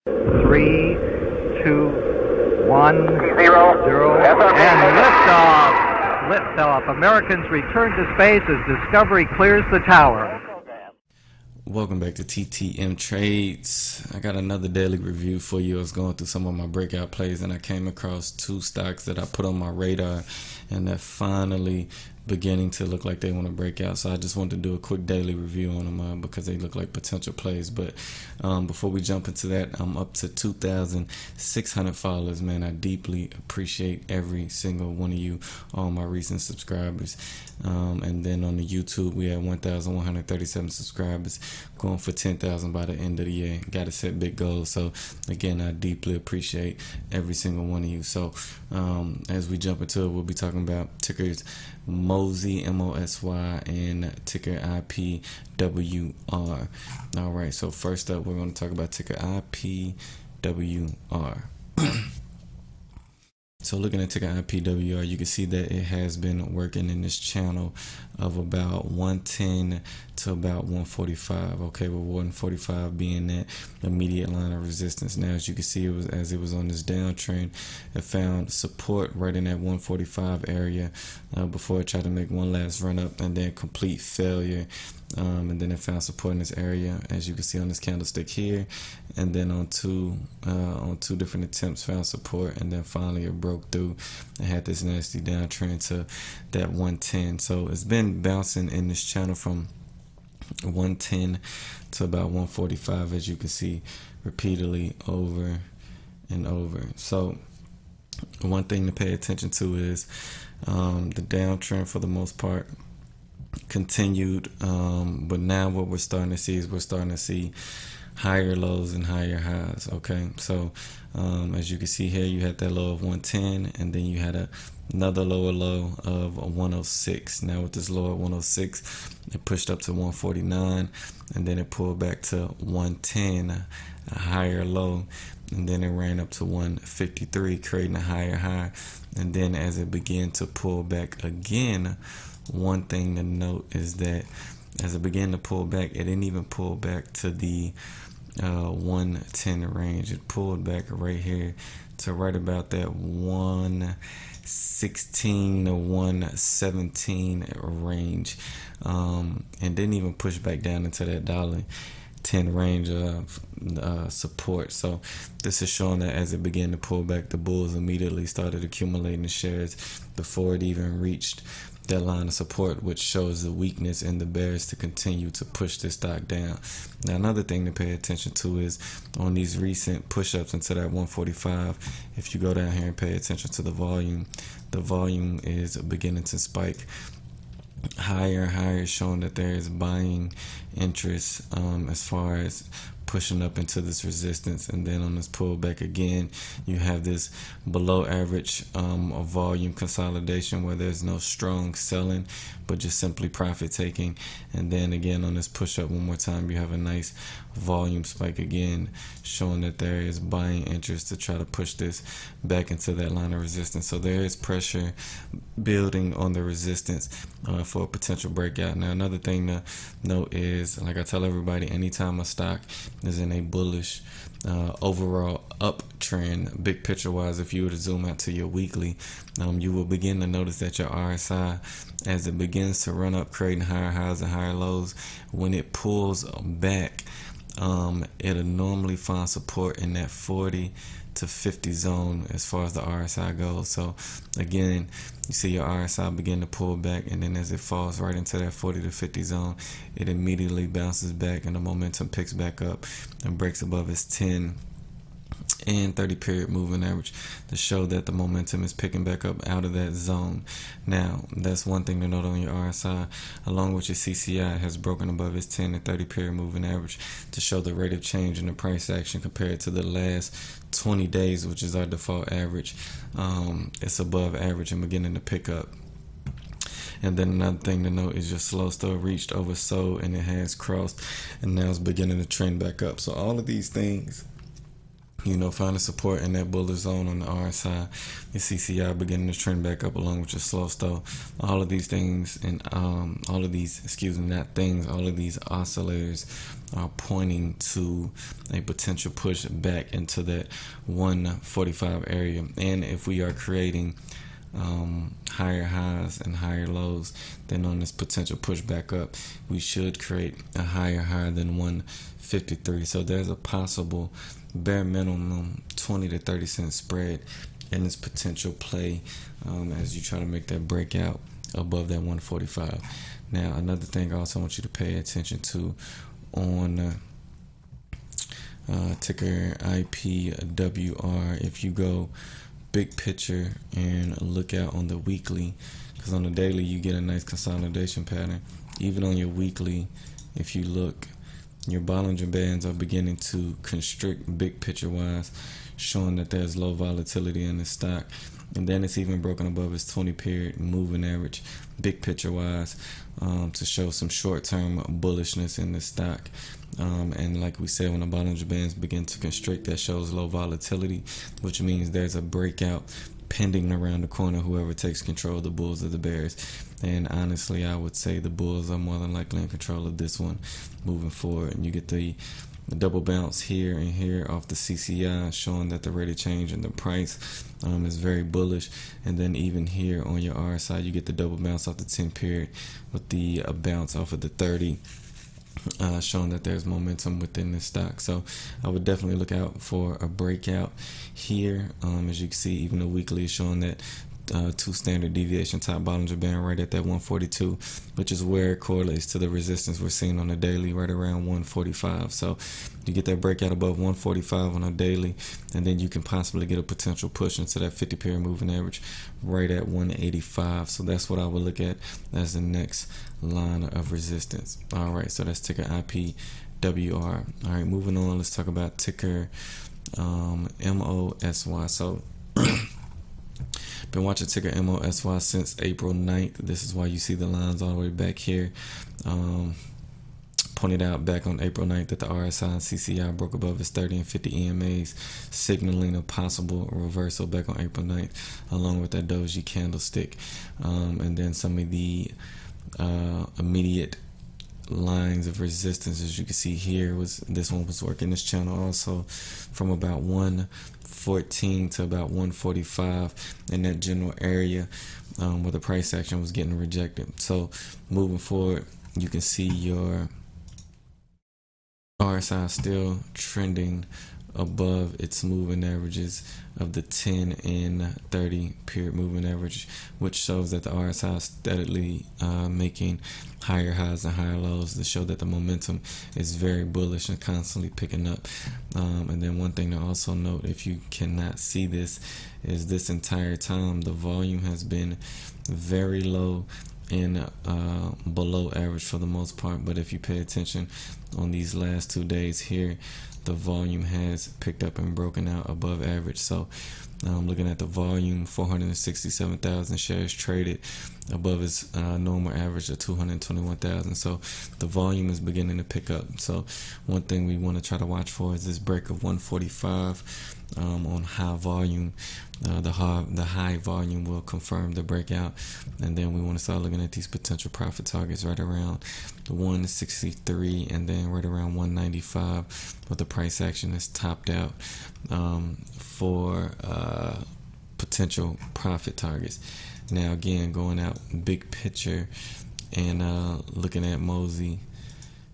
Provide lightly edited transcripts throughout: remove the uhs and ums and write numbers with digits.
3, 2, 1, 0, and liftoff. Liftoff. Americans return to space as Discovery clears the tower. Welcome back to TTMTrades. I got another daily review for you. I was going through some of my breakout plays and I came across two stocks that I put on my radar and they're finally beginning to look like they want to break out. So I just wanted to do a quick daily review on them because they look like potential plays. But before we jump into that, I'm up to 2,600 followers, man. I deeply appreciate every single one of you, all my recent subscribers. And then on the YouTube, we had 1,137 subscribers, going for 10,000 by the end of the year. Got to set big goals. So again, I deeply appreciate every single one of you. So as we jump into it, we'll be talking about tickers MOSY, MOSY, and ticker IPWR. All right, so first up, we're going to talk about ticker IPWR. So looking at ticker IPWR, you can see that it has been working in this channel of about 110 to about 145. Okay, with 145 being that immediate line of resistance. Now, as you can see, as it was on this downtrend, it found support right in that 145 area before it tried to make one last run up and then complete failure. And then it found support in this area, as you can see on this candlestick here, and then on two different attempts found support, and then finally it broke through and had this nasty downtrend to that 110. So it's been bouncing in this channel from 110 to about 145, as you can see, repeatedly over and over. So one thing to pay attention to is the downtrend for the most part continued, but now what we're starting to see is higher lows and higher highs. Okay, so as you can see here, you had that low of 110 and then you had another lower low of 106. Now with this low at 106, it pushed up to 149 and then it pulled back to 110, a higher low, and then it ran up to 153, creating a higher high. And then as it began to pull back again, one thing to note is that as it began to pull back, it didn't even pull back to the 110 range. It pulled back right here to right about that 116 to 117 range, and didn't even push back down into that $1.10 range of support. So this is showing that as it began to pull back, the bulls immediately started accumulating the shares before it even reached that line of support, which shows the weakness in the bears to continue to push this stock down. Now, another thing to pay attention to is on these recent push-ups into that 145, if you go down here and pay attention to the volume is beginning to spike higher and higher, showing that there is buying interest as far as pushing up into this resistance. And then on this pullback again, you have this below average volume consolidation where there's no strong selling but just simply profit taking. And then again on this push up one more time, you have a nice volume spike again, showing that there is buying interest to try to push this back into that line of resistance. So there is pressure building on the resistance for a potential breakout. Now, another thing to note is, like I tell everybody, anytime a stock is in a bullish overall uptrend, big picture wise, if you were to zoom out to your weekly, you will begin to notice that your RSI, as it begins to run up, creating higher highs and higher lows, when it pulls back, it'll normally find support in that 40 to 50 zone as far as the RSI goes. So again, you see your RSI begin to pull back, and then as it falls right into that 40 to 50 zone, it immediately bounces back and the momentum picks back up and breaks above its 10 and 30 period moving average to show that the momentum is picking back up out of that zone. Now, that's one thing to note on your RSI, along with your CCI has broken above its 10 and 30 period moving average to show the rate of change in the price action compared to the last 20 days, which is our default average. It's above average and beginning to pick up. And then another thing to note is your slow still reached oversold and it has crossed and now it's beginning to trend back up. So all of these things finding support in that bullish zone on the RSI, the CCI beginning to trend back up along with your slow stove. All of these things and all of these, all of these oscillators are pointing to a potential push back into that 145 area. And if we are creating higher highs and higher lows, then on this potential push back up, we should create a higher high than 153. So there's a possible bare minimum 20 to 30 cent spread in this potential play as you try to make that breakout above that 145. Now, another thing I also want you to pay attention to on ticker IPWR, if you go big picture and look out on the weekly, because on the daily you get a nice consolidation pattern. Even on your weekly, if you look, your Bollinger Bands are beginning to constrict big picture wise, showing that there's low volatility in the stock. And then it's even broken above its 20 period moving average big picture wise to show some short-term bullishness in the stock. And like we said, when the Bollinger Bands begin to constrict, that shows low volatility, which means there's a breakout pending around the corner, whoever takes control, the bulls or the bears. And honestly, I would say the bulls are more than likely in control of this one moving forward. And you get the double bounce here and here off the CCI, showing that the rate of change in the price is very bullish. And then even here on your RSI, you get the double bounce off the 10 period with the bounce off of the 30. Showing that there's momentum within this stock. So I would definitely look out for a breakout here. As you can see, even the weekly is showing that 2 standard deviation top Bollinger Band right at that 142, which is where it correlates to the resistance we're seeing on the daily right around 145. So you get that breakout above 145 on a daily, and then you can possibly get a potential push into that 50 period moving average right at 185. So that's what I would look at as the next line of resistance. All right, so that's ticker IPWR. All right, moving on, let's talk about ticker MOSY. So been watching ticker MOSY since April 9th. This is why you see the lines all the way back here. Pointed out back on April 9th that the RSI and CCI broke above its 30 and 50 EMAs, signaling a possible reversal back on April 9th, along with that doji candlestick. And then some of the immediate lines of resistance, as you can see here, this one was working this channel also from about 114 to about 145 in that general area where the price action was getting rejected. So moving forward, you can see your RSI still trending above its moving averages of the 10 and 30 period moving average, which shows that the RSI is steadily making higher highs and higher lows to show that the momentum is very bullish and constantly picking up. And then one thing to also note, if you cannot see this, is this entire time the volume has been very low and below average for the most part. But if you pay attention on these last 2 days here, the volume has picked up and broken out above average. So looking at the volume, 467,000 shares traded above its normal average of 221,000. So the volume is beginning to pick up. So one thing we want to try to watch for is this break of 145 on high volume. The high volume will confirm the breakout, and then we want to start looking at these potential profit targets right around the 163 and then right around 195, where the price action is topped out for potential profit targets. Now again, going out big picture and looking at MOSY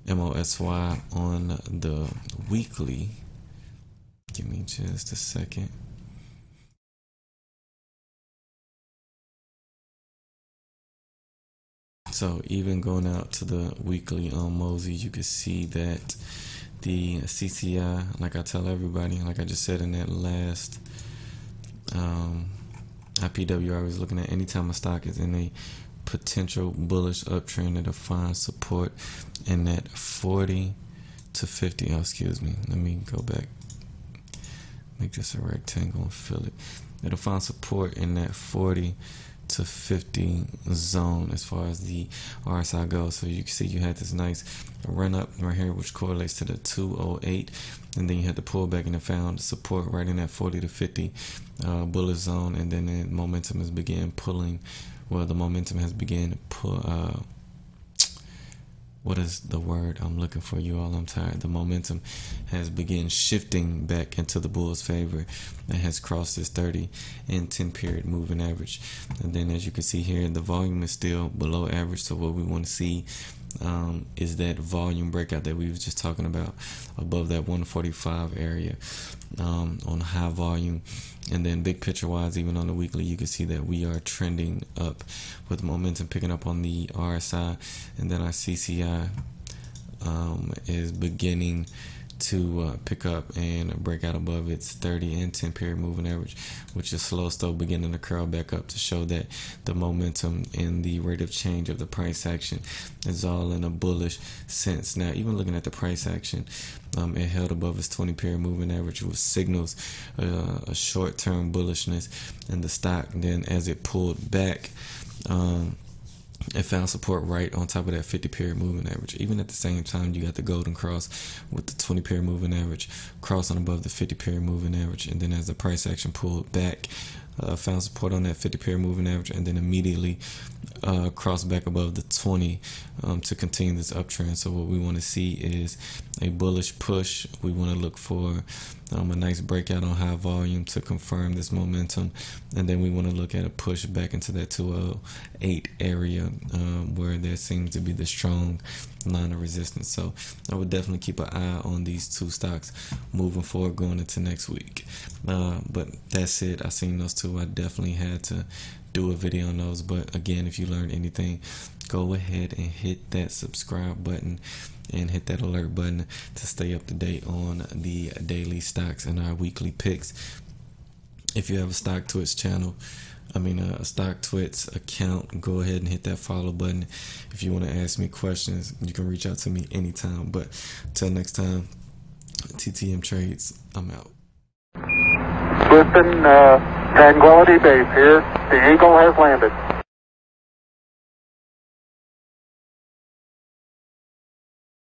on the weekly. Give me just a second. So even going out to the weekly on MOSY, you can see that the CCI, like I tell everybody, like I just said in that last IPWR, was looking at anytime a stock is in a potential bullish uptrend, it'll find support in that 40 to 50. Oh, excuse me. Let me go back. Make this a rectangle and fill it. It'll find support in that 40 to 50 zone as far as the RSI goes. So you can see you had this nice run up right here, which correlates to the 208, and then you had the pullback and it found support right in that 40 to 50 bullish zone, and then the momentum has began pulling. Well, the momentum has began to pull. What is the word I'm looking for, you all? I'm tired. The momentum has begun shifting back into the bulls' favor and has crossed this 30 and 10 period moving average. And then, as you can see here, the volume is still below average. So what we want to see is that volume breakout that we was just talking about above that 145 area on high volume. And then big picture wise, even on the weekly, you can see that we are trending up with momentum picking up on the RSI, and then our CCI is beginning to pick up and break out above its 30 and 10 period moving average, which is slow still beginning to curl back up to show that the momentum and the rate of change of the price action is all in a bullish sense. Now, even looking at the price action, it held above its 20 period moving average, which signals a short-term bullishness in the stock. And then as it pulled back, it found support right on top of that 50 period moving average. Even at the same time, you got the golden cross with the 20 period moving average crossing above the 50 period moving average. And then as the price action pulled back, found support on that 50 period moving average, and then immediately crossed back above the 20 to continue this uptrend. So what we want to see is a bullish push. We want to look for a nice breakout on high volume to confirm this momentum, and then we want to look at a push back into that 208 area where there seems to be the strong line of resistance. So I would definitely keep an eye on these two stocks moving forward going into next week. But that's it. I seen those two. I definitely had to do a video on those. But again, if you learned anything, go ahead and hit that subscribe button and hit that alert button to stay up to date on the daily stocks and our weekly picks. If you have a StockTwits channel, a StockTwits account, go ahead and hit that follow button. If you want to ask me questions, you can reach out to me anytime. But till next time, TTMTrades, I'm out. Houston, Tranquility Base here. The Eagle has landed.